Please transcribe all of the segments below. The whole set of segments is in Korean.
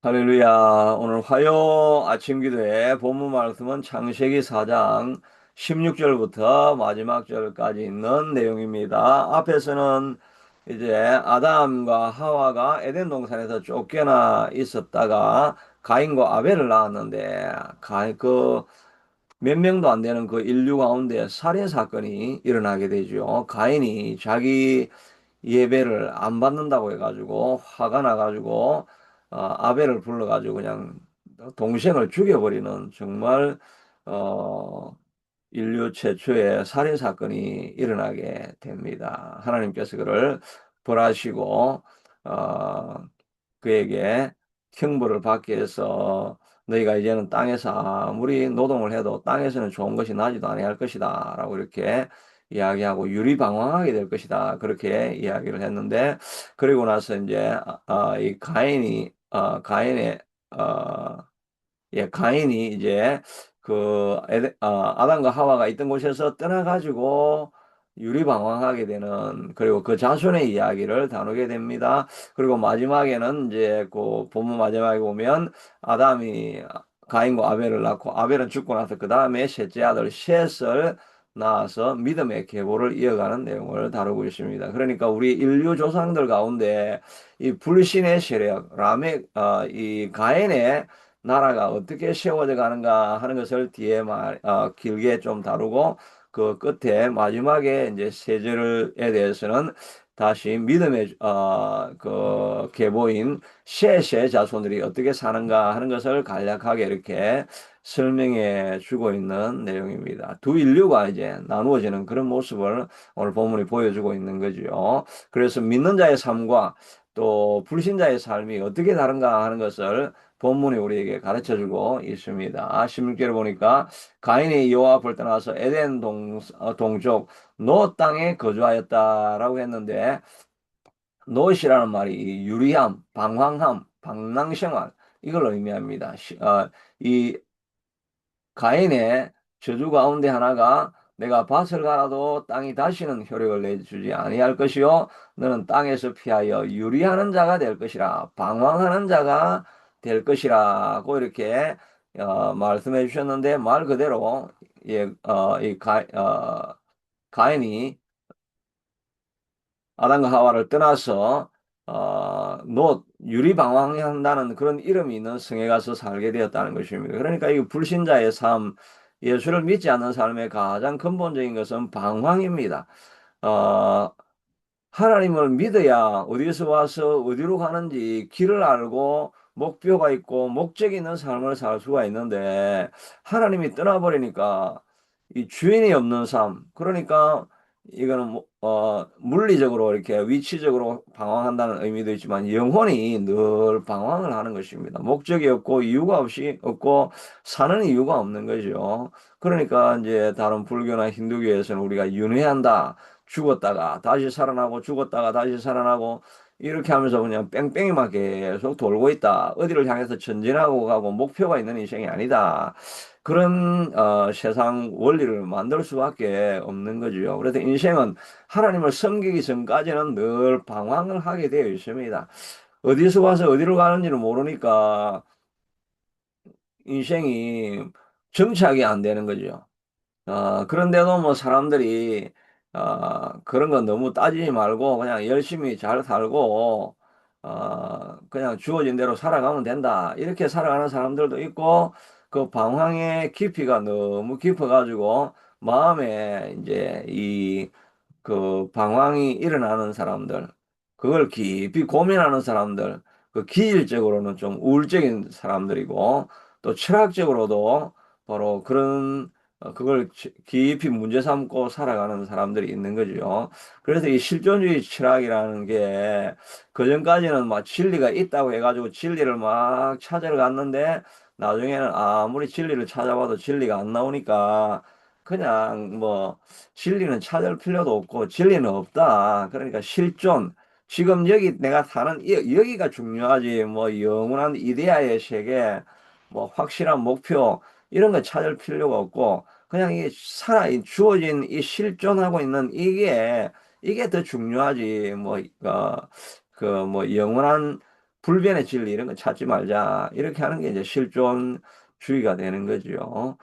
할렐루야. 오늘 화요 아침 기도에 본문 말씀은 창세기 4장 16절부터 마지막 절까지 있는 내용입니다. 앞에서는 이제 아담과 하와가 에덴 동산에서 쫓겨나 있었다가 가인과 아벨을 낳았는데 그 몇 명도 안 되는 그 인류 가운데 살해 사건이 일어나게 되죠. 가인이 자기 예배를 안 받는다고 해가지고 화가 나가지고 아벨을 불러가지고 그냥 동생을 죽여버리는 정말 어, 인류 최초의 살인 사건이 일어나게 됩니다. 하나님께서 그를 벌하시고 어, 그에게 형벌을 받게 해서 너희가 이제는 땅에서 아무리 노동을 해도 땅에서는 좋은 것이 나지도 아니할 것이다 라고 이렇게 이야기하고 유리방황하게 될 것이다 그렇게 이야기를 했는데, 그리고 나서 이제 이 가인의 어, 가인이 이제 아담과 하와가 있던 곳에서 떠나가지고 유리방황하게 되는, 그리고 그 자손의 이야기를 다루게 됩니다. 그리고 마지막에는 이제 그 본문 마지막에 보면 아담이 가인과 아벨을 낳고 아벨은 죽고 나서 그 다음에 셋째 아들 셋을 낳아서 믿음의 계보를 이어가는 내용을 다루고 있습니다. 그러니까 우리 인류 조상들 가운데 이 불신의 세력, 이 가인의 나라가 어떻게 세워져 가는가 하는 것을 뒤에 길게 좀 다루고, 그 끝에 마지막에 이제 세절에 대해서는 다시 믿음의 그 계보인 셋의 자손들이 어떻게 사는가 하는 것을 간략하게 이렇게 설명해 주고 있는 내용입니다. 두 인류가 이제 나누어지는 그런 모습을 오늘 본문이 보여주고 있는 거죠. 그래서 믿는 자의 삶과 또 불신자의 삶이 어떻게 다른가 하는 것을 본문이 우리에게 가르쳐주고 있습니다. 16절에 보니까 가인이 여호와 앞을 떠나서 에덴 동쪽 노 땅에 거주하였다라고 했는데, 노시라는 말이 유리함, 방황함, 방랑생활 이걸 의미합니다. 이 가인의 저주 가운데 하나가 내가 밭을 갈아도 땅이 다시는 효력을 내주지 아니할 것이요 너는 땅에서 피하여 유리하는 자가 될 것이라, 방황하는 자가 될 것이라고 이렇게 말씀해 주셨는데, 말 그대로 가인이 아담과 하와를 떠나서 유리방황한다는 그런 이름이 있는 성에 가서 살게 되었다는 것입니다. 그러니까 이 불신자의 삶, 예수를 믿지 않는 삶의 가장 근본적인 것은 방황입니다. 어, 하나님을 믿어야 어디서 와서 어디로 가는지 길을 알고 목표가 있고 목적이 있는 삶을 살 수가 있는데, 하나님이 떠나버리니까 이 주인이 없는 삶, 그러니까 이거는 물리적으로 이렇게 위치적으로 방황한다는 의미도 있지만 영혼이 늘 방황을 하는 것입니다. 목적이 없고 이유가 없고 사는 이유가 없는 거죠. 그러니까 이제 다른 불교나 힌두교에서는 우리가 윤회한다, 죽었다가 다시 살아나고 죽었다가 다시 살아나고 이렇게 하면서 그냥 뺑뺑이만 계속 돌고 있다. 어디를 향해서 전진하고 가고 목표가 있는 인생이 아니다. 그런 세상 원리를 만들 수밖에 없는 거죠. 그래서 인생은 하나님을 섬기기 전까지는 늘 방황을 하게 되어 있습니다. 어디서 와서 어디로 가는지를 모르니까 인생이 정착이 안 되는 거죠. 그런데도 뭐 사람들이, 그런 건 너무 따지지 말고 그냥 열심히 잘 살고, 그냥 주어진 대로 살아가면 된다. 이렇게 살아가는 사람들도 있고, 그 방황의 깊이가 너무 깊어가지고, 마음에 이제 그 방황이 일어나는 사람들, 그걸 깊이 고민하는 사람들, 그 기질적으로는 좀 우울적인 사람들이고, 또 철학적으로도 바로 그걸 깊이 문제 삼고 살아가는 사람들이 있는 거죠. 그래서 이 실존주의 철학이라는 게 그전까지는 막 진리가 있다고 해가지고 진리를 막 찾으러 갔는데, 나중에는 아무리 진리를 찾아봐도 진리가 안 나오니까 그냥 뭐 진리는 찾을 필요도 없고 진리는 없다. 그러니까 실존. 지금 여기 내가 사는 여기가 중요하지. 뭐 영원한 이데아의 세계, 뭐 확실한 목표 이런 거 찾을 필요가 없고 그냥 이 주어진 이 실존하고 있는 이게 더 중요하지. 뭐 그 뭐 영원한 불변의 진리 이런 거 찾지 말자. 이렇게 하는 게 이제 실존주의가 되는 거죠.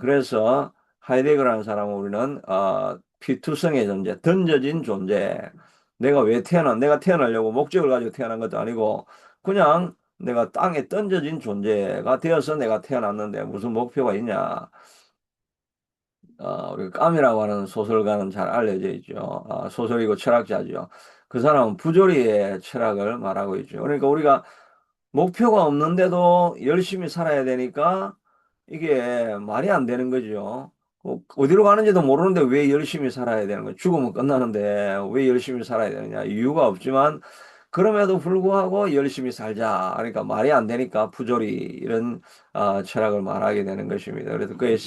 그래서 하이데거라는 사람은 우리는 피투성의 존재, 던져진 존재. 내가 태어나려고 목적을 가지고 태어난 것도 아니고 그냥 내가 땅에 던져진 존재가 되어서 내가 태어났는데 무슨 목표가 있냐. 우리 까미라고 하는 소설가는 잘 알려져 있죠. 소설이고 철학자죠. 그 사람은 부조리의 철학을 말하고 있죠. 그러니까 우리가 목표가 없는데도 열심히 살아야 되니까 이게 말이 안 되는 거죠. 어디로 가는지도 모르는데 왜 열심히 살아야 되는 거예요? 죽으면 끝나는데 왜 열심히 살아야 되느냐? 이유가 없지만 그럼에도 불구하고 열심히 살자. 그러니까 말이 안 되니까 부조리 이런 철학을 말하게 되는 것입니다. 그래서 그의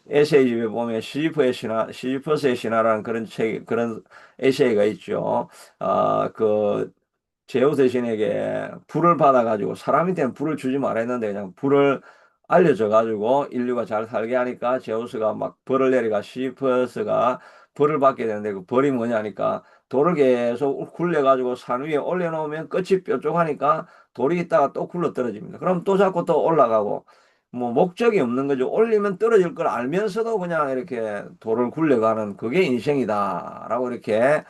에세이집에 보면 시지퍼스의 신화라는 그런 그런 에세이가 있죠. 그 제우스 신에게 불을 받아가지고 사람이 된 불을 주지 말았는데 그냥 불을 알려줘가지고 인류가 잘 살게 하니까 제우스가 막 벌을 내리가 시지퍼스가 벌을 받게 되는데 그 벌이 뭐냐니까 돌을 계속 굴려가지고 산 위에 올려놓으면 끝이 뾰족하니까 돌이 있다가 또 굴러 떨어집니다. 그럼 또 자꾸 또 올라가고 뭐 목적이 없는 거죠. 올리면 떨어질 걸 알면서도 그냥 이렇게 돌을 굴려가는 그게 인생이다라고 이렇게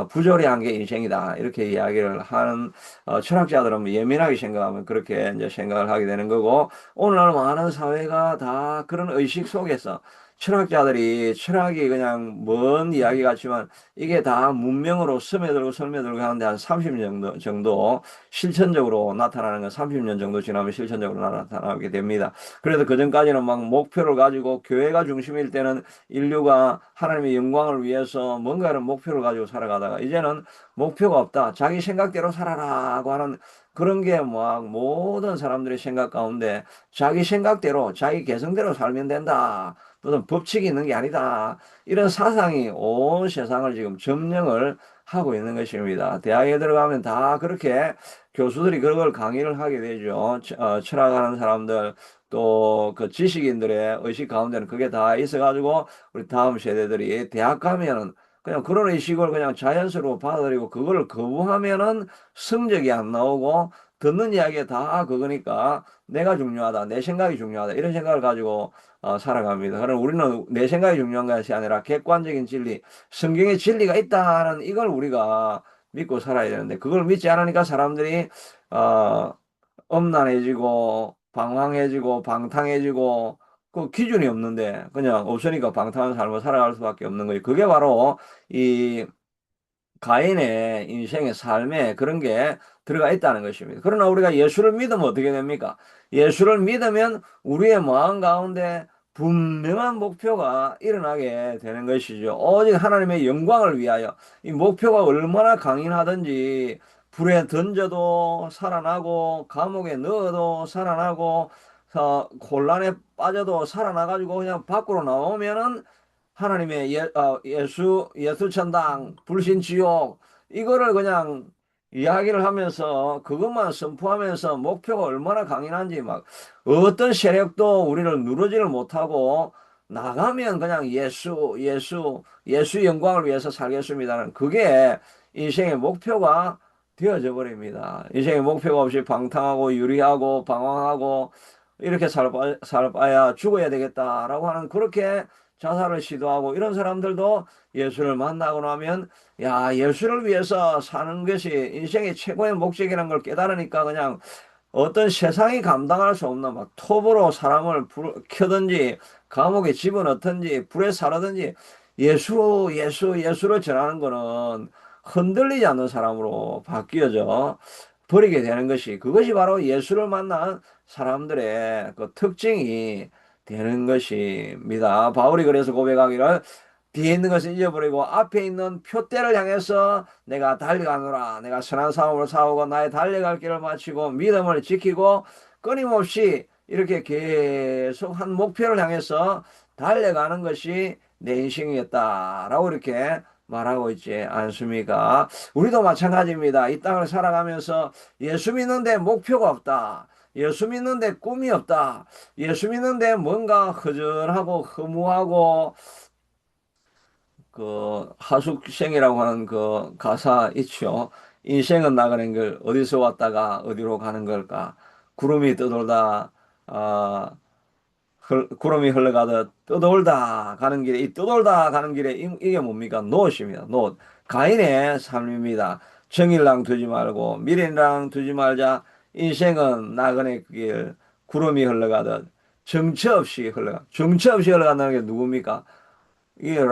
부조리한 게 인생이다. 이렇게 이야기를 하는 철학자들은 예민하게 생각하면 그렇게 이제 생각을 하게 되는 거고 오늘날 많은 사회가 다 그런 의식 속에서 철학자들이 철학이 그냥 먼 이야기 같지만 이게 다 문명으로 스며들고 하는데 한 30년 정도 실천적으로 나타나는 건 30년 정도 지나면 실천적으로 나타나게 됩니다. 그래서 그전까지는 막 목표를 가지고 교회가 중심일 때는 인류가 하나님의 영광을 위해서 뭔가를 목표를 가지고 살아가다가 이제는 목표가 없다. 자기 생각대로 살아라고 하는 그런 게 막 모든 사람들의 생각 가운데 자기 생각대로 자기 개성대로 살면 된다. 무슨 법칙이 있는 게 아니다. 이런 사상이 온 세상을 지금 점령을 하고 있는 것입니다. 대학에 들어가면 다 그렇게 교수들이 그걸 강의를 하게 되죠. 철학하는 사람들 또 그 지식인들의 의식 가운데는 그게 다 있어가지고 우리 다음 세대들이 대학 가면은 그냥 그런 의식을 그냥 자연스러워 받아들이고 그거를 거부하면은 성적이 안 나오고 듣는 이야기가 다 그거니까 내가 중요하다, 내 생각이 중요하다 이런 생각을 가지고 살아갑니다. 그럼 우리는 내 생각이 중요한 것이 아니라 객관적인 진리, 성경의 진리가 있다는 이걸 우리가 믿고 살아야 되는데 그걸 믿지 않으니까 사람들이 어, 엄난해지고 방황해지고 방탕해지고 그 기준이 없는데 그냥 없으니까 방탕한 삶을 살아갈 수밖에 없는 거예요. 그게 바로 이 가인의 인생의 삶에 그런 게 들어가 있다는 것입니다. 그러나 우리가 예수를 믿으면 어떻게 됩니까? 예수를 믿으면 우리의 마음 가운데 분명한 목표가 일어나게 되는 것이죠. 오직 하나님의 영광을 위하여 이 목표가 얼마나 강인하든지 불에 던져도 살아나고 감옥에 넣어도 살아나고 혼란에 빠져도 살아나가지고 그냥 밖으로 나오면은 하나님의 예수 천당, 불신 지옥, 이거를 그냥 이야기를 하면서 그것만 선포하면서 목표가 얼마나 강인한지 막 어떤 세력도 우리를 누르지를 못하고 나가면 그냥 예수 영광을 위해서 살겠습니다는 그게 인생의 목표가 되어져 버립니다. 인생의 목표가 없이 방탕하고 유리하고 방황하고 이렇게 살 바야 죽어야 되겠다라고 하는 그렇게 자살을 시도하고 이런 사람들도 예수를 만나고 나면 야, 예수를 위해서 사는 것이 인생의 최고의 목적이라는 걸 깨달으니까 그냥 어떤 세상이 감당할 수 없는 막 톱으로 사람을 켜든지 감옥에 집어넣든지 불에 사르든지 예수를 전하는 거는 흔들리지 않는 사람으로 바뀌어져 버리게 되는 것이 그것이 바로 예수를 만난 사람들의 그 특징이 되는 것입니다. 바울이 그래서 고백하기를 뒤에 있는 것을 잊어버리고 앞에 있는 표대를 향해서 내가 달려가노라. 내가 선한 싸움을 싸우고 나의 달려갈 길을 마치고 믿음을 지키고 끊임없이 이렇게 계속 한 목표를 향해서 달려가는 것이 내 인생이었다라고 이렇게 말하고 있지 않습니까? 우리도 마찬가지입니다. 이 땅을 살아가면서 예수 믿는데 목표가 없다. 예수 믿는데 꿈이 없다. 예수 믿는데 뭔가 허전하고 허무하고 그 하숙생이라고 하는 그 가사 있죠. 인생은 나가는 걸 어디서 왔다가 어디로 가는 걸까? 구름이 떠돌다 어, 구름이 흘러가듯 떠돌다 가는 길에 이 떠돌다 가는 길에 이게 뭡니까? 노릇입니다. 노릇. 가인의 삶입니다. 정일랑 두지 말고 미련이랑 두지 말자. 인생은 나그네 길 구름이 흘러가듯 정처 없이 흘러가. 정처 없이 흘러간다는 게 누굽니까? 이게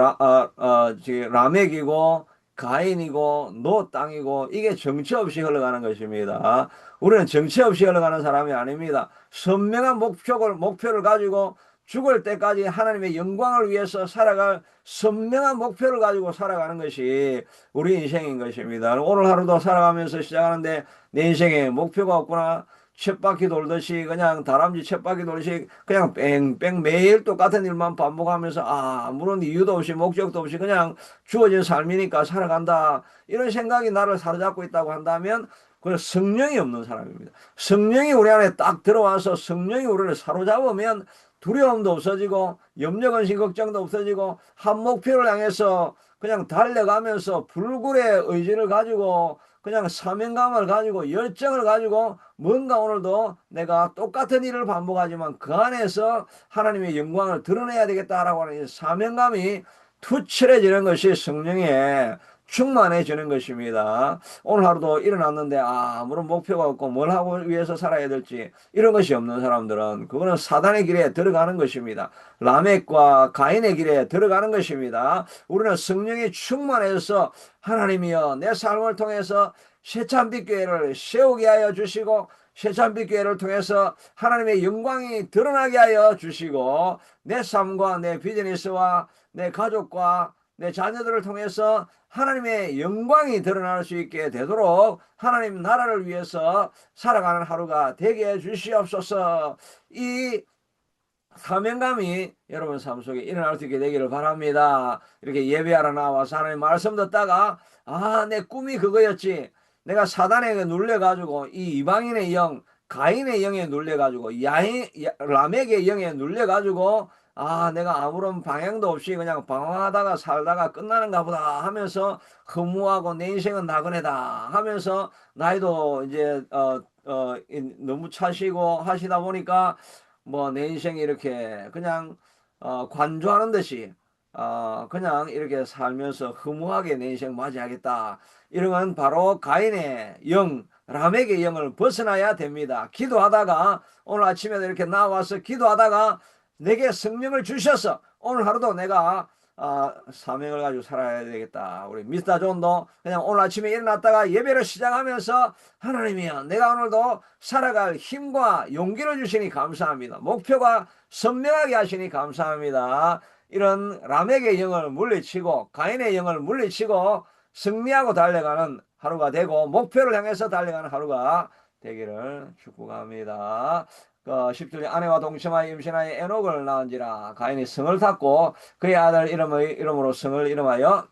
라멕이고 가인이고 노 땅이고 이게 정처 없이 흘러가는 것입니다. 우리는 정처 없이 흘러가는 사람이 아닙니다. 선명한 목표를 가지고 죽을 때까지 하나님의 영광을 위해서 살아갈 선명한 목표를 가지고 살아가는 것이 우리 인생인 것입니다. 오늘 하루도 살아가면서 시작하는데 내 인생에 목표가 없구나. 쳇바퀴 돌듯이 그냥 다람쥐 쳇바퀴 돌듯이 그냥 뺑뺑 매일 똑같은 일만 반복하면서 아무런 이유도 없이 목적도 없이 그냥 주어진 삶이니까 살아간다 이런 생각이 나를 사로잡고 있다고 한다면 그건 성령이 없는 사람입니다. 성령이 우리 안에 딱 들어와서 성령이 우리를 사로잡으면 두려움도 없어지고 염려 근심 걱정도 없어지고 한 목표를 향해서 그냥 달려가면서 불굴의 의지를 가지고 그냥 사명감을 가지고 열정을 가지고 뭔가 오늘도 내가 똑같은 일을 반복하지만 그 안에서 하나님의 영광을 드러내야 되겠다라고 하는 사명감이 투철해지는 것이 성령의 충만해지는 것입니다. 오늘 하루도 일어났는데 아무런 목표가 없고 뭘 하고 위해서 살아야 될지 이런 것이 없는 사람들은 그거는 사단의 길에 들어가는 것입니다. 라멕과 가인의 길에 들어가는 것입니다. 우리는 성령이 충만해서 하나님이여 내 삶을 통해서 새찬빛 교회를 세우게 하여 주시고 새찬빛 교회를 통해서 하나님의 영광이 드러나게 하여 주시고 내 삶과 내 비즈니스와 내 가족과 내 자녀들을 통해서 하나님의 영광이 드러날 수 있게 되도록 하나님 나라를 위해서 살아가는 하루가 되게 해 주시옵소서. 이 사명감이 여러분 삶 속에 일어날 수 있게 되기를 바랍니다. 이렇게 예배하러 나와서 하나님 말씀 듣다가 내 꿈이 그거였지. 내가 사단에게 눌려가지고 이 이방인의 영, 가인의 영에 눌려가지고 라멕의 영에 눌려가지고 내가 아무런 방향도 없이 그냥 방황하다가 살다가 끝나는가 보다 하면서 허무하고 내 인생은 나그네다 하면서 나이도 이제 너무 차시고 하시다 보니까 뭐 내 인생이 이렇게 그냥 관조하는 듯이 그냥 이렇게 살면서 허무하게 내 인생 맞이하겠다. 이런 건 바로 가인의 영, 라멕의 영을 벗어나야 됩니다. 기도하다가 오늘 아침에도 이렇게 나와서 기도하다가 내게 성령을 주셔서 오늘 하루도 내가 사명을 가지고 살아야 되겠다. 우리 미스터 존도 그냥 오늘 아침에 일어났다가 예배를 시작하면서 하나님이여 내가 오늘도 살아갈 힘과 용기를 주시니 감사합니다. 목표가 선명하게 하시니 감사합니다. 이런 라멕의 영을 물리치고 가인의 영을 물리치고 승리하고 달려가는 하루가 되고 목표를 향해서 달려가는 하루가 되기를 축복합니다. 10절 아내와 동침하여 임신하여 에녹을 낳은지라 가인이 성을 탔고 그의 아들 이름으로 성을 이름하여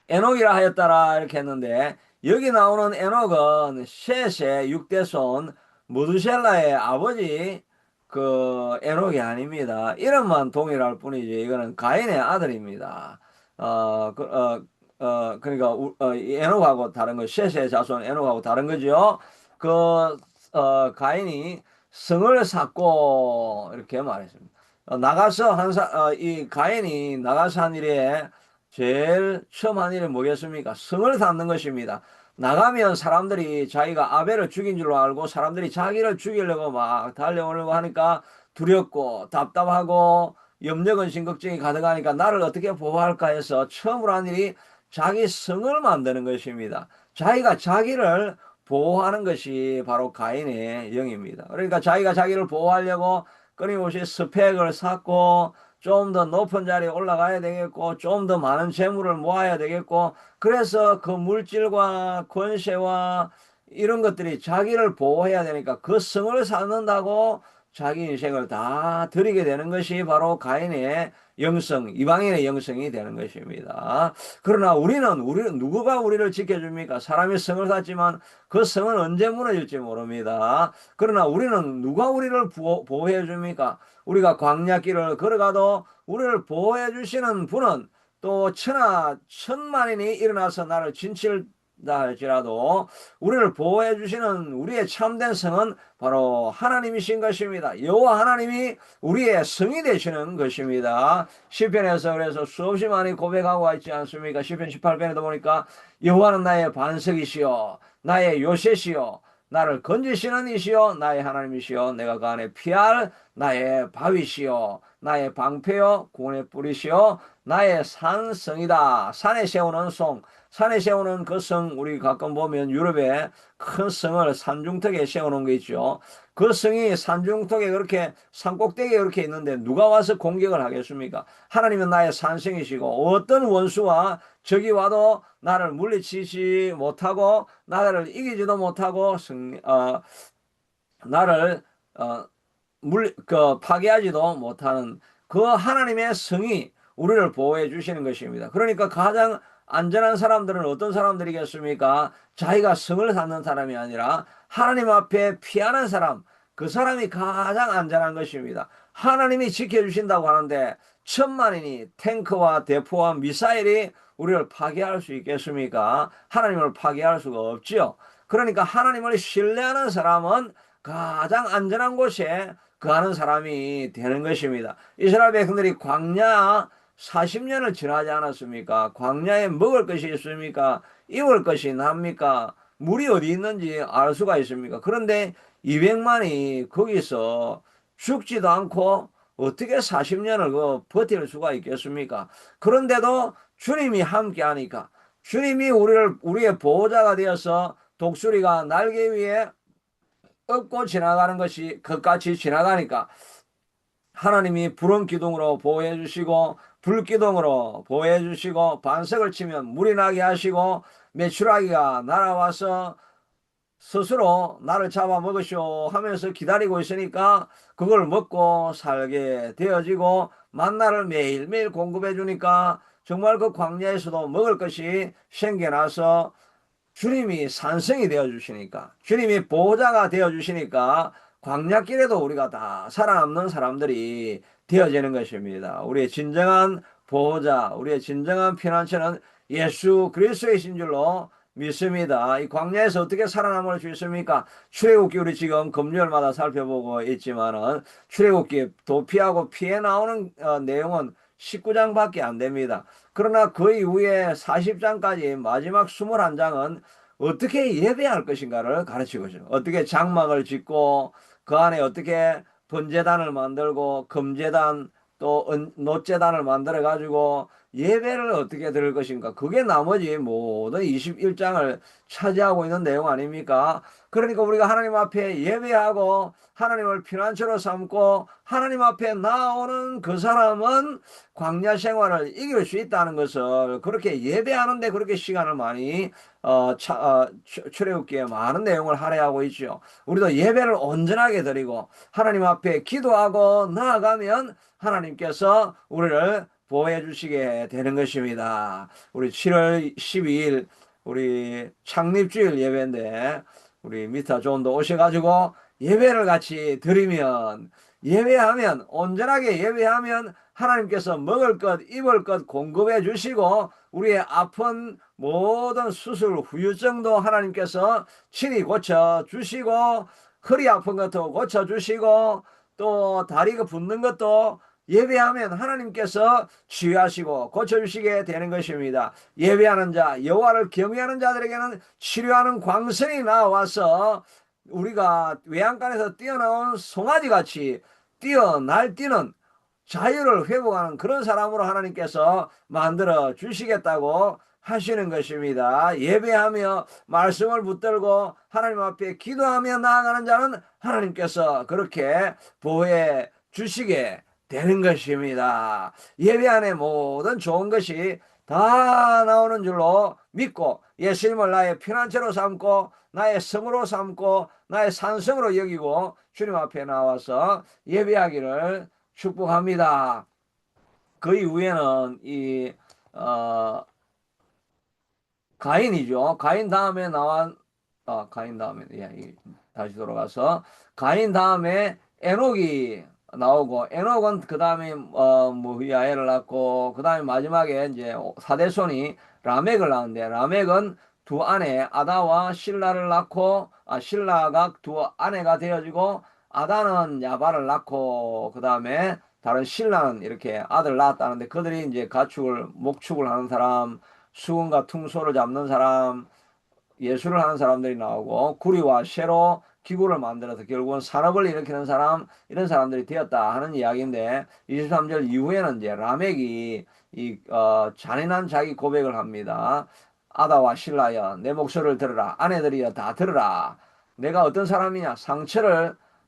에녹이라 하였더라 이렇게 했는데 여기 나오는 에녹은 셋의 6대손 무두셀라의 아버지 그 에녹이 아닙니다. 이름만 동일할 뿐이지 이거는 가인의 아들입니다. 그러니까 에녹하고 다른 거 셋의 자손 에녹하고 다른 거죠. 가인이 성을 샀고 이렇게 말했습니다. 나가서 이 가인이 나가서 한 일에 제일 처음 한 일이 뭐겠습니까? 성을 샀는 것입니다. 나가면 사람들이 자기가 아벨을 죽인 줄로 알고 사람들이 자기를 죽이려고 막 달려오려고 하니까 두렵고 답답하고 염려 근심 걱정이 가득하니까 나를 어떻게 보호할까 해서 처음으로 한 일이 자기 성을 만드는 것입니다. 자기가 자기를 보호하는 것이 바로 가인의 영입니다. 그러니까 자기가 자기를 보호하려고 끊임없이 스펙을 쌓고 좀 더 높은 자리에 올라가야 되겠고 좀 더 많은 재물을 모아야 되겠고 그래서 그 물질과 권세와 이런 것들이 자기를 보호해야 되니까 그 성을 쌓는다고 자기 인생을 다 드리게 되는 것이 바로 가인의 영성, 이방인의 영성이 되는 것입니다. 그러나 우리는 누구가 우리를 지켜줍니까? 사람이 성을 샀지만 그 성은 언제 무너질지 모릅니다. 그러나 우리는 누가 우리를 보호해 줍니까? 우리가 광야길을 걸어가도 우리를 보호해 주시는 분은 또 천하천만인이 일어나서 나를 진칠 할지라도 우리를 보호해 주시는 우리의 참된 성은 바로 하나님이신 것입니다. 여호와 하나님이 우리의 성이 되시는 것입니다. 시편에서 그래서 수없이 많이 고백하고 있지 않습니까? 시편 18편에도 보니까 여호와는 나의 반석이시요 나의 요새시요 나를 건지시는 이시요 나의 하나님이시요 내가 그 안에 피할 나의 바위시요 나의 방패요 구원의 뿌리시요 나의 산성이다. 산에 세우는 성, 산에 세우는 그 성, 우리 가끔 보면 유럽에 큰 성을 산중턱에 세우는 게 있죠. 그 성이 산중턱에 그렇게 산꼭대기에 그렇게 있는데 누가 와서 공격을 하겠습니까? 하나님은 나의 산성이시고 어떤 원수와 적이 와도 나를 물리치지 못하고 나를 이기지도 못하고 나를 어, 파괴하지도 못하는 그 하나님의 성이 우리를 보호해 주시는 것입니다. 그러니까 가장 안전한 사람들은 어떤 사람들이겠습니까? 자기가 성을 쌓는 사람이 아니라 하나님 앞에 피하는 사람, 그 사람이 가장 안전한 것입니다. 하나님이 지켜주신다고 하는데 천만인이 탱크와 대포와 미사일이 우리를 파괴할 수 있겠습니까? 하나님을 파괴할 수가 없지요. 그러니까 하나님을 신뢰하는 사람은 가장 안전한 곳에 거하는 사람이 되는 것입니다. 이스라엘 백성들이 광야 40년을 지나지 않았습니까? 광야에 먹을 것이 있습니까? 입을 것이 납니까? 물이 어디 있는지 알 수가 있습니까? 그런데 200만이 거기서 죽지도 않고 어떻게 40년을 버틸 수가 있겠습니까? 그런데도 주님이 함께 하니까 주님이 우리의 보호자가 되어서 독수리가 날개 위에 업고 지나가는 것이 그같이 지나가니까 하나님이 불은 기둥으로 보호해 주시고 불기둥으로 보호해 주시고 반석을 치면 물이 나게 하시고 메추라기가 날아와서 스스로 나를 잡아먹으시오 하면서 기다리고 있으니까 그걸 먹고 살게 되어지고 만나를 매일매일 공급해 주니까 정말 그 광야에서도 먹을 것이 생겨나서 주님이 산성이 되어 주시니까 주님이 보호자가 되어 주시니까 광야길에도 우리가 다 살아남는 사람들이 되어지는 것입니다. 우리의 진정한 보호자, 우리의 진정한 피난처는 예수 그리스도이신 줄로 믿습니다. 이 광야에서 어떻게 살아남을 수 있습니까? 출애굽기 우리 지금 금요일마다 살펴보고 있지만은 출애굽기 도피하고 피해 나오는 내용은 19장밖에 안 됩니다. 그러나 그 이후에 40장까지 마지막 21장은 어떻게 예배할 것인가를 가르치고 있어요. 어떻게 장막을 짓고 그 안에 어떻게 번제단을 만들고 금제단 또 노제단을 만들어 가지고 예배를 어떻게 드릴 것인가. 그게 나머지 모든 21장을 차지하고 있는 내용 아닙니까? 그러니까 우리가 하나님 앞에 예배하고 하나님을 피난처로 삼고 하나님 앞에 나오는 그 사람은 광야 생활을 이길 수 있다는 것을 그렇게 예배하는데 그렇게 시간을 많이 출애굽기에 많은 내용을 할애하고 있죠. 우리도 예배를 온전하게 드리고 하나님 앞에 기도하고 나아가면 하나님께서 우리를 보호해 주시게 되는 것입니다. 우리 7월 12일 우리 창립주일 예배인데 우리 미타 존도 오셔가지고 예배를 같이 드리면 예배하면 온전하게 예배하면 하나님께서 먹을 것 입을 것 공급해 주시고 우리의 아픈 모든 수술 후유증도 하나님께서 친히 고쳐 주시고 허리 아픈 것도 고쳐 주시고 또 다리가 붓는 것도 예배하면 하나님께서 치유하시고 고쳐주시게 되는 것입니다. 예배하는 자, 여호와를 경외하는 자들에게는 치료하는 광선이 나와서 우리가 외양간에서 뛰어나온 송아지같이 날뛰는 자유를 회복하는 그런 사람으로 하나님께서 만들어 주시겠다고 하시는 것입니다. 예배하며 말씀을 붙들고 하나님 앞에 기도하며 나아가는 자는 하나님께서 그렇게 보호해 주시게 되는 것입니다. 예배 안에 모든 좋은 것이 다 나오는 줄로 믿고 예수님을 나의 피난처로 삼고 나의 성으로 삼고 나의 산성으로 여기고 주님 앞에 나와서 예배하기를 축복합니다. 그 이후에는 가인이죠. 가인 다음에 가인 다음에 다시 돌아가서 가인 다음에 에녹이 나오고 에녹은 그 다음에 무후야엘을 낳고 그 다음에 마지막에 이제 사대손이 라멕을 낳는데 라멕은 두 아내 아다와 실라를 낳고, 실라가 두 아내가 되어지고, 아다는 야발을 낳고, 그 다음에 다른 신라는 이렇게 아들 낳았다는데, 그들이 이제 가축을 목축을 하는 사람, 수금과 퉁소를 잡는 사람, 예술을 하는 사람들이 나오고, 구리와 쇠로 기구를 만들어서 결국은 산업을 일으키는 사람, 이런 사람들이 되었다 하는 이야기인데, 23절 이후에는 이제 라멕이 잔인한 자기 고백을 합니다. 아다와 실라여, 내 목소리를 들으라. 아내들이여, 다 들으라. 내가 어떤 사람이냐?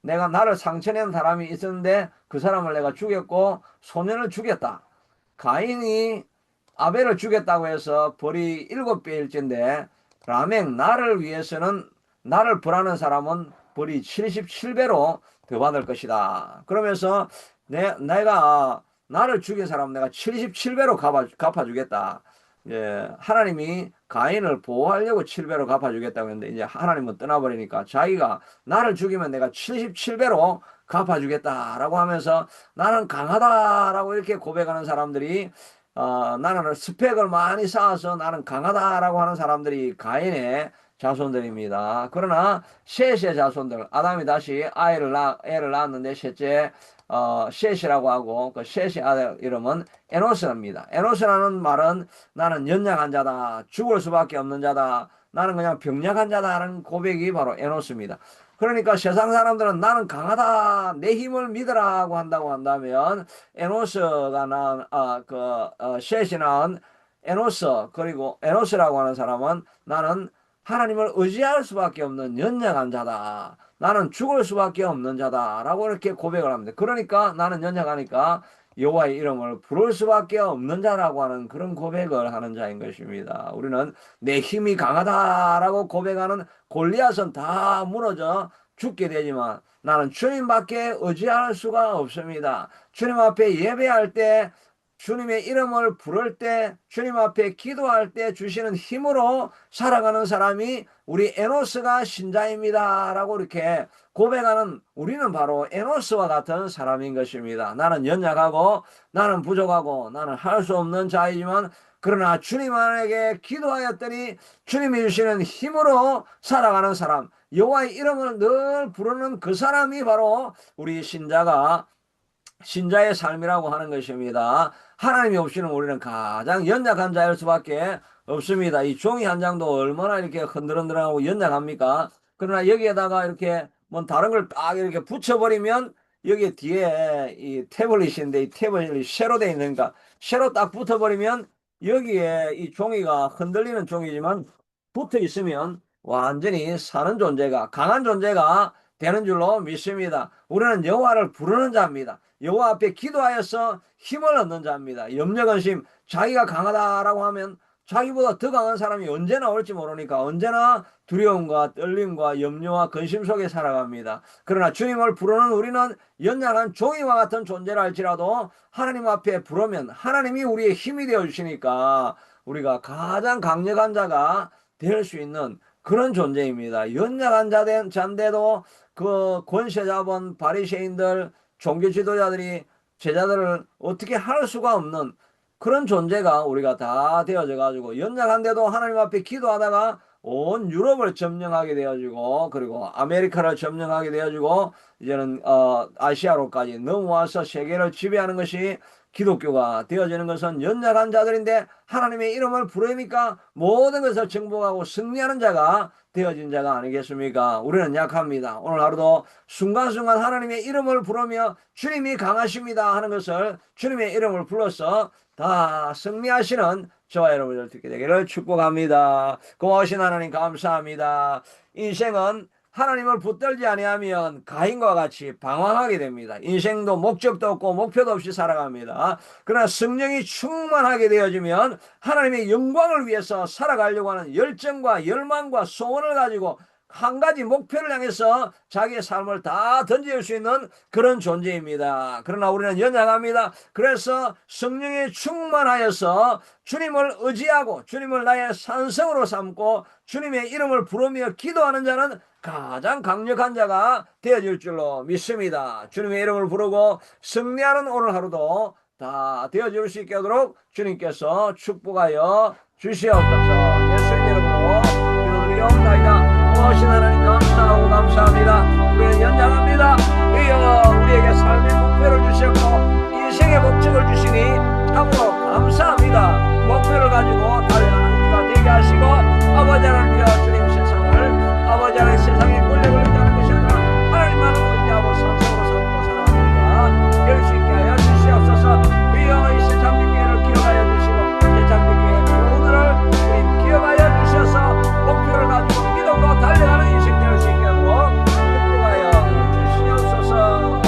나를 상처낸 사람이 있었는데 그 사람을 내가 죽였고 소년을 죽였다. 가인이 아벨을 죽였다고 해서 벌이 7배일진데, 라멕 나를 위해서는, 나를 벌하는 사람은 벌이 77배로 더 받을 것이다. 그러면서 내가 나를 죽인 사람 내가 77배로 갚아주겠다. 하나님이 가인을 보호하려고 7배로 갚아주겠다고 했는데, 이제 하나님은 떠나버리니까 자기가 나를 죽이면 내가 77배로 갚아주겠다라고 하면서 나는 강하다라고 이렇게 고백하는 사람들이, 나는 스펙을 많이 쌓아서 나는 강하다라고 하는 사람들이 가인의 자손들입니다. 그러나 셋의 자손들, 아담이 다시 애를 낳았는데 셋째 셋이라고 하고, 그 셋의 아들 이름은 에노스입니다. 에노스라는 말은 나는 연약한 자다, 죽을 수밖에 없는 자다, 나는 그냥 병약한 자다라는 고백이 바로 에노스입니다. 그러니까 세상 사람들은 나는 강하다, 내 힘을 믿으라고 한다고 한다면, 에노스가 낳은 셋이 낳은 에노스, 그리고 에노스라고 하는 사람은 나는 하나님을 의지할 수밖에 없는 연약한 자다, 나는 죽을 수밖에 없는 자다라고 이렇게 고백을 합니다. 그러니까 나는 연약하니까 여호와의 이름을 부를 수밖에 없는 자라고 하는 그런 고백을 하는 자인 것입니다. 우리는 내 힘이 강하다라고 고백하는 골리앗은 다 무너져 죽게 되지만, 나는 주님밖에 의지할 수가 없습니다. 주님 앞에 예배할 때, 주님의 이름을 부를 때, 주님 앞에 기도할 때 주시는 힘으로 살아가는 사람이 우리 에노스가 신자입니다 라고 이렇게 고백하는, 우리는 바로 에노스와 같은 사람인 것입니다. 나는 연약하고 나는 부족하고 나는 할 수 없는 자이지만, 그러나 주님에게 기도하였더니 주님이 주시는 힘으로 살아가는 사람, 여호와의 이름을 늘 부르는 그 사람이 바로 우리 신자의 삶이라고 하는 것입니다. 하나님이 없이는 우리는 가장 연약한 자일 수밖에 없습니다. 이 종이 한 장도 얼마나 이렇게 흔들흔들하고 연약합니까? 그러나 여기에다가 이렇게 뭐 다른 걸 딱 이렇게 붙여버리면, 여기 뒤에 이 태블릿인데, 이 태블릿이 쇠로 되어 있는가, 쇠로 딱 붙어버리면 여기에 이 종이가 흔들리는 종이지만 붙어 있으면 완전히 사는 존재가, 강한 존재가 되는 줄로 믿습니다. 우리는 여호와를 부르는 자입니다. 여호와 앞에 기도하여서 힘을 얻는 자입니다. 염려근심, 자기가 강하다라고 하면 자기보다 더 강한 사람이 언제 나올지 모르니까 언제나 두려움과 떨림과 염려와 근심 속에 살아갑니다. 그러나 주님을 부르는 우리는 연약한 종이와 같은 존재라 할지라도 하나님 앞에 부르면 하나님이 우리의 힘이 되어 주시니까 우리가 가장 강력한 자가 될 수 있는 그런 존재입니다. 연약한 자인데도 그 권세 잡은 바리새인들, 종교 지도자들이 제자들을 어떻게 할 수가 없는 그런 존재가 우리가 다 되어져 가지고, 연약한데도 하나님 앞에 기도하다가 온 유럽을 점령하게 되어지고, 그리고 아메리카를 점령하게 되어지고, 이제는 아시아로까지 넘어와서 세계를 지배하는 것이 기독교가 되어지는 것은 연약한 자들인데, 하나님의 이름을 부르니까 모든 것을 정복하고 승리하는 자가 되어진 자가 아니겠습니까? 우리는 약합니다. 오늘 하루도 순간순간 하나님의 이름을 부르며 주님이 강하십니다 하는 것을, 주님의 이름을 불러서 다 승리하시는 저와 여러분들 듣게 되기를 축복합니다. 고마우신 하나님 감사합니다. 인생은 하나님을 붙들지 아니하면 가인과 같이 방황하게 됩니다. 인생도 목적도 없고 목표도 없이 살아갑니다. 그러나 성령이 충만하게 되어지면 하나님의 영광을 위해서 살아가려고 하는 열정과 열망과 소원을 가지고 한 가지 목표를 향해서 자기의 삶을 다 던질 수 있는 그런 존재입니다. 그러나 우리는 연약합니다. 그래서 성령에 충만하여서 주님을 의지하고 주님을 나의 산성으로 삼고 주님의 이름을 부르며 기도하는 자는 가장 강력한 자가 되어질 줄로 믿습니다. 주님의 이름을 부르고 승리하는 오늘 하루도 다 되어질 수 있게 하도록 주님께서 축복하여 주시옵소서. 예수님 이름으로 기도드리옵나이다.